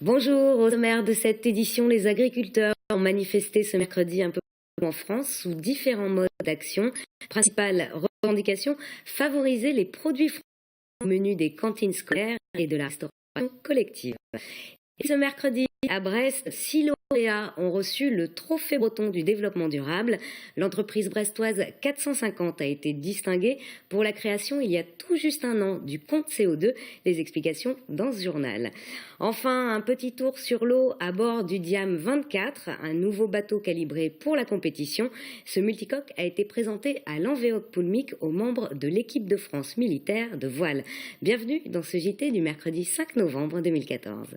Bonjour, au sommaire de cette édition, les agriculteurs ont manifesté ce mercredi un peu partout en France sous différents modes d'action. Principale revendication, favoriser les produits français au menu des cantines scolaires et de la restauration collective. Et ce mercredi, à Brest, 6 lauréats ont reçu le Trophée breton du développement durable. L'entreprise brestoise 450 a été distinguée pour la création, il y a tout juste un an, du compte CO2. Les explications dans ce journal. Enfin, un petit tour sur l'eau à bord du Diam 24, un nouveau bateau calibré pour la compétition. Ce multicoque a été présenté à l'Envéoc Poulmic aux membres de l'équipe de France militaire de voile. Bienvenue dans ce JT du mercredi 5 novembre 2014.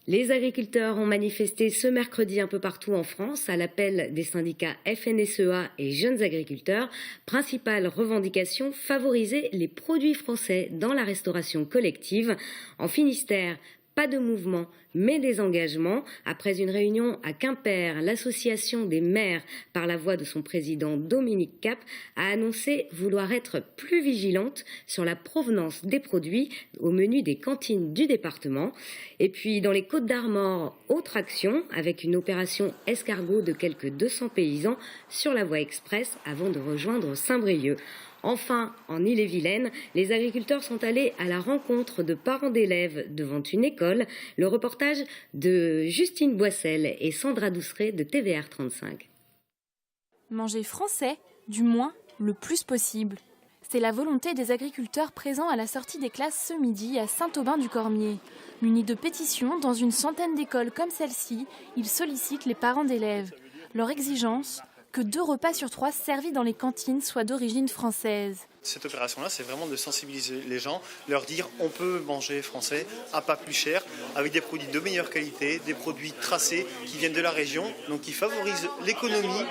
Les agriculteurs ont manifesté ce mercredi un peu partout en France à l'appel des syndicats FNSEA et Jeunes Agriculteurs. Principale revendication, favoriser les produits français dans la restauration collective. En Finistère, pas de mouvement, mais des engagements. Après une réunion à Quimper, l'association des maires, par la voix de son président Dominique Cap, a annoncé vouloir être plus vigilante sur la provenance des produits au menu des cantines du département. Et puis dans les Côtes-d'Armor, autre action avec une opération escargot de quelques 200 paysans sur la voie express avant de rejoindre Saint-Brieuc. Enfin, en Ille-et-Vilaine, les agriculteurs sont allés à la rencontre de parents d'élèves devant une école. Le reportage de Justine Boissel et Sandra Douceret de TVR 35. Manger français, du moins le plus possible. C'est la volonté des agriculteurs présents à la sortie des classes ce midi à Saint-Aubin-du-Cormier. Munis de pétitions dans une centaine d'écoles comme celle-ci, ils sollicitent les parents d'élèves. Leur exigence, que 2 repas sur 3 servis dans les cantines soient d'origine française. Cette opération-là, c'est vraiment de sensibiliser les gens, leur dire on peut manger français à pas plus cher, avec des produits de meilleure qualité, des produits tracés qui viennent de la région, donc qui favorisent l'économie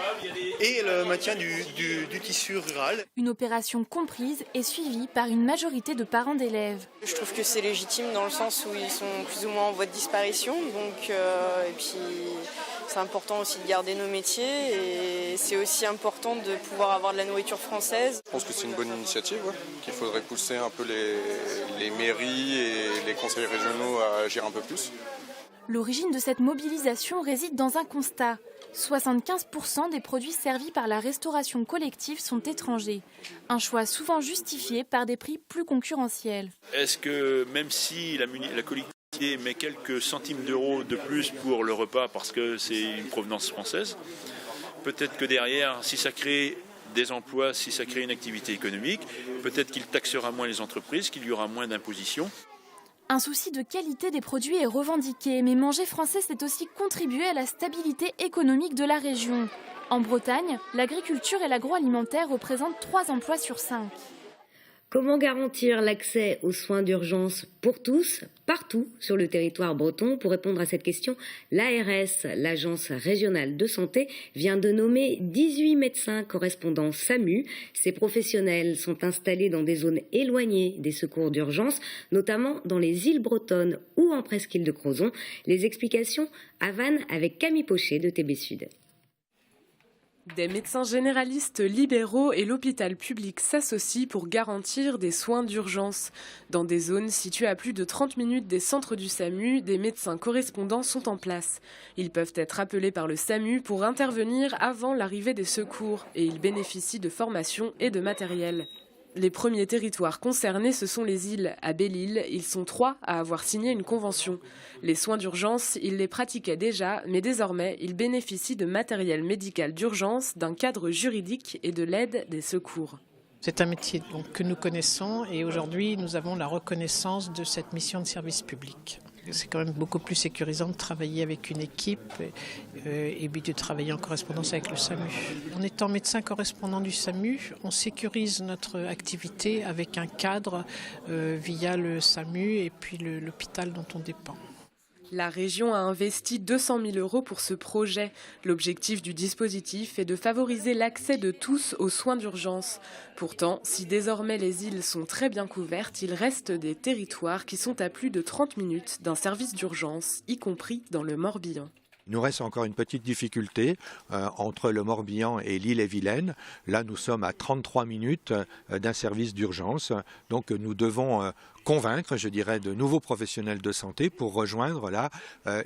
et le maintien du tissu rural. Une opération comprise et suivie par une majorité de parents d'élèves. Je trouve que c'est légitime dans le sens où ils sont plus ou moins en voie de disparition, et puis c'est important aussi de garder nos métiers et c'est aussi important de pouvoir avoir de la nourriture française. Je pense que c'est une bonne initiative, qu'il faudrait pousser un peu les mairies et les conseils régionaux à agir un peu plus. L'origine de cette mobilisation réside dans un constat. 75% des produits servis par la restauration collective sont étrangers. Un choix souvent justifié par des prix plus concurrentiels. Est-ce que même si la collectivité met quelques centimes d'euros de plus pour le repas parce que c'est une provenance française, peut-être que derrière, si ça crée des emplois, si ça crée une activité économique, peut-être qu'il taxera moins les entreprises, qu'il y aura moins d'imposition. Un souci de qualité des produits est revendiqué, mais manger français, c'est aussi contribuer à la stabilité économique de la région. En Bretagne, l'agriculture et l'agroalimentaire représentent 3 emplois sur 5. Comment garantir l'accès aux soins d'urgence pour tous, partout sur le territoire breton? Pour répondre à cette question, l'ARS, l'Agence régionale de santé, vient de nommer 18 médecins correspondants SAMU. Ces professionnels sont installés dans des zones éloignées des secours d'urgence, notamment dans les îles bretonnes ou en presqu'île de Crozon. Les explications à Vannes avec Camille Pochet de TB Sud. Des médecins généralistes libéraux et l'hôpital public s'associent pour garantir des soins d'urgence. Dans des zones situées à plus de 30 minutes des centres du SAMU, des médecins correspondants sont en place. Ils peuvent être appelés par le SAMU pour intervenir avant l'arrivée des secours et ils bénéficient de formation et de matériel. Les premiers territoires concernés, ce sont les îles. À Belle-Île, ils sont 3 à avoir signé une convention. Les soins d'urgence, ils les pratiquaient déjà, mais désormais, ils bénéficient de matériel médical d'urgence, d'un cadre juridique et de l'aide des secours. C'est un métier que nous connaissons et aujourd'hui, nous avons la reconnaissance de cette mission de service public. C'est quand même beaucoup plus sécurisant de travailler avec une équipe et puis de travailler en correspondance avec le SAMU. En étant médecin correspondant du SAMU, on sécurise notre activité avec un cadre via le SAMU et puis l'hôpital dont on dépend. La région a investi 200 000 € pour ce projet. L'objectif du dispositif est de favoriser l'accès de tous aux soins d'urgence. Pourtant, si désormais les îles sont très bien couvertes, il reste des territoires qui sont à plus de 30 minutes d'un service d'urgence, y compris dans le Morbihan. Il nous reste encore une petite difficulté entre le Morbihan et l'Ille-et-Vilaine. Là, nous sommes à 33 minutes d'un service d'urgence. Donc, nous devons convaincre, je dirais, de nouveaux professionnels de santé pour rejoindre là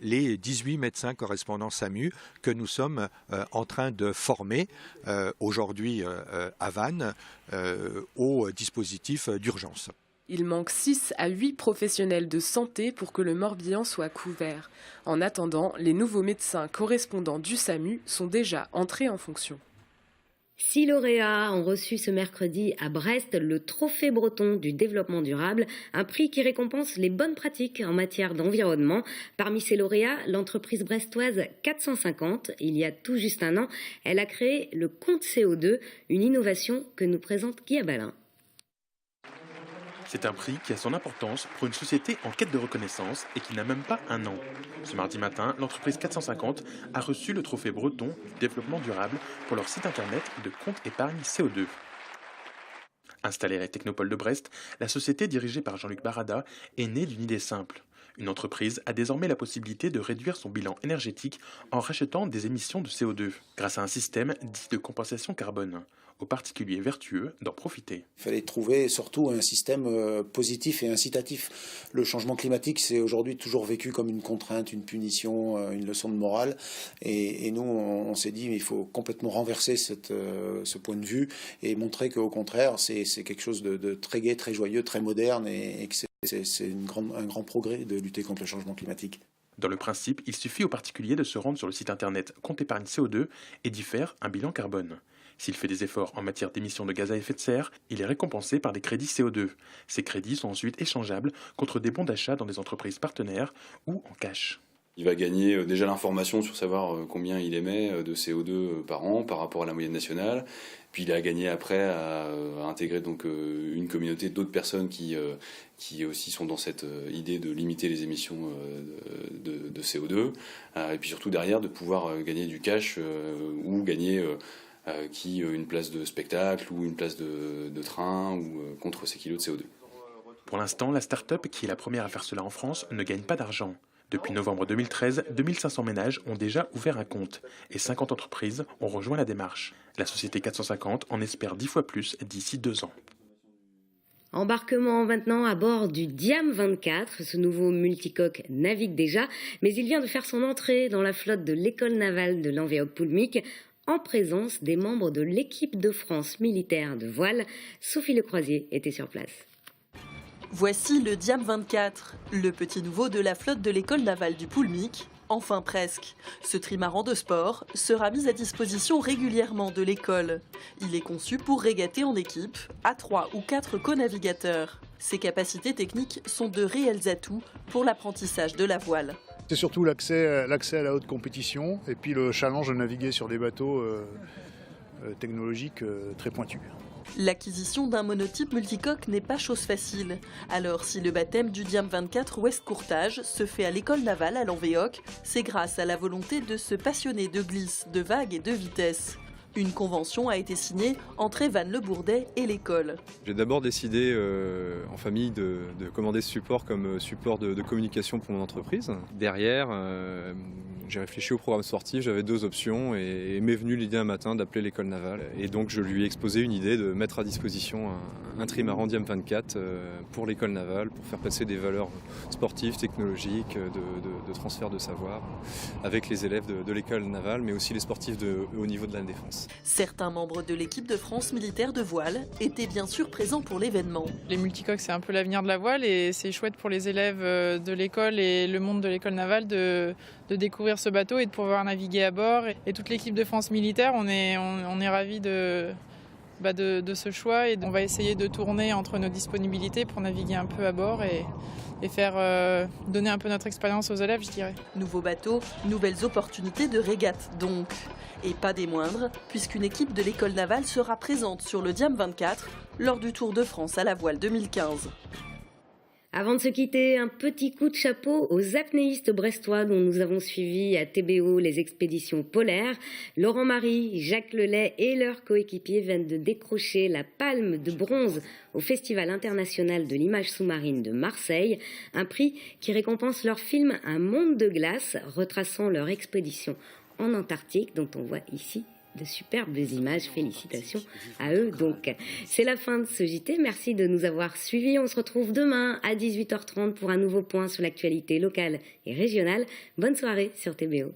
les 18 médecins correspondants SAMU que nous sommes en train de former aujourd'hui à Vannes au dispositif d'urgence. Il manque 6 à 8 professionnels de santé pour que le Morbihan soit couvert. En attendant, les nouveaux médecins correspondants du SAMU sont déjà entrés en fonction. 6 lauréats ont reçu ce mercredi à Brest le Trophée breton du développement durable, un prix qui récompense les bonnes pratiques en matière d'environnement. Parmi ces lauréats, l'entreprise brestoise 450, il y a tout juste un an, elle a créé le compte CO2, une innovation que nous présente Guy Abalin. C'est un prix qui a son importance pour une société en quête de reconnaissance et qui n'a même pas un an. Ce mardi matin, l'entreprise 450 a reçu le trophée breton du développement durable pour leur site internet de compte épargne CO2. Installée à la Technopole de Brest, la société dirigée par Jean-Luc Barada est née d'une idée simple. Une entreprise a désormais la possibilité de réduire son bilan énergétique en rachetant des émissions de CO2 grâce à un système dit de compensation carbone. Aux particuliers vertueux d'en profiter. Il fallait trouver surtout un système positif et incitatif. Le changement climatique, c'est aujourd'hui toujours vécu comme une contrainte, une punition, une leçon de morale. Et nous, on s'est dit, il faut complètement renverser ce point de vue et montrer qu'au contraire, c'est quelque chose de très gai, très joyeux, très moderne et que c'est un grand progrès de lutter contre le changement climatique. Dans le principe, il suffit aux particuliers de se rendre sur le site internet Compte épargne CO2 et d'y faire un bilan carbone. S'il fait des efforts en matière d'émissions de gaz à effet de serre, il est récompensé par des crédits CO2. Ces crédits sont ensuite échangeables contre des bons d'achat dans des entreprises partenaires ou en cash. Il va gagner déjà l'information sur savoir combien il émet de CO2 par an par rapport à la moyenne nationale. Puis il a gagné après à intégrer donc une communauté d'autres personnes qui aussi sont dans cette idée de limiter les émissions de CO2. Et puis surtout derrière de pouvoir gagner du cash ou gagner une place de spectacle ou une place de train ou contre ces kilos de CO2. Pour l'instant, la start-up, qui est la première à faire cela en France, ne gagne pas d'argent. Depuis novembre 2013, 2500 ménages ont déjà ouvert un compte et 50 entreprises ont rejoint la démarche. La société 450 en espère 10 fois plus d'ici 2 ans. Embarquement maintenant à bord du Diam 24. Ce nouveau multicoque navigue déjà, mais il vient de faire son entrée dans la flotte de l'école navale de Lanvéoc-Poulmic, en présence des membres de l'équipe de France militaire de voile. Sophie Lecroisier était sur place. Voici le Diam 24, le petit nouveau de la flotte de l'école navale du Poulmic. Enfin presque. Ce trimaran de sport sera mis à disposition régulièrement de l'école. Il est conçu pour régater en équipe, à 3 ou 4 co-navigateurs. Ses capacités techniques sont de réels atouts pour l'apprentissage de la voile. C'est surtout l'accès à la haute compétition et puis le challenge de naviguer sur des bateaux technologiques très pointus. L'acquisition d'un monotype multicoque n'est pas chose facile. Alors si le baptême du Diam 24 Ouest Courtage se fait à l'école navale à Lanvéoc, c'est grâce à la volonté de se passionner de glisse, de vagues et de vitesse. Une convention a été signée entre Evan Le Bourdet et l'école. J'ai d'abord décidé en famille de commander ce support comme support de communication pour mon entreprise. Derrière, j'ai réfléchi au programme sportif, j'avais 2 options et m'est venue l'idée un matin d'appeler l'école navale. Et donc je lui ai exposé une idée de mettre à disposition un trimaran Diam 24 pour l'école navale, pour faire passer des valeurs sportives, technologiques, de transfert de savoir avec les élèves de l'école navale, mais aussi les sportifs de haut niveau de la défense. Certains membres de l'équipe de France militaire de voile étaient bien sûr présents pour l'événement. Les multicoques, c'est un peu l'avenir de la voile et c'est chouette pour les élèves de l'école et le monde de l'école navale de découvrir ce bateau et de pouvoir naviguer à bord. Et toute l'équipe de France militaire, on est ravis de ce choix et on va essayer de tourner entre nos disponibilités pour naviguer un peu à bord et faire donner un peu notre expérience aux élèves, je dirais. Nouveau bateau, nouvelles opportunités de régate donc. Et pas des moindres, puisqu'une équipe de l'école navale sera présente sur le Diam 24 lors du Tour de France à la voile 2015. Avant de se quitter, un petit coup de chapeau aux apnéistes brestois dont nous avons suivi à TBO les expéditions polaires. Laurent Marie, Jacques Lelay et leurs coéquipiers viennent de décrocher la palme de bronze au Festival international de l'image sous-marine de Marseille, un prix qui récompense leur film Un monde de glace, retraçant leur expédition en Antarctique, dont on voit ici de superbes images. Félicitations à eux. Donc, c'est la fin de ce JT. Merci de nous avoir suivis. On se retrouve demain à 18h30 pour un nouveau point sur l'actualité locale et régionale. Bonne soirée sur TBO.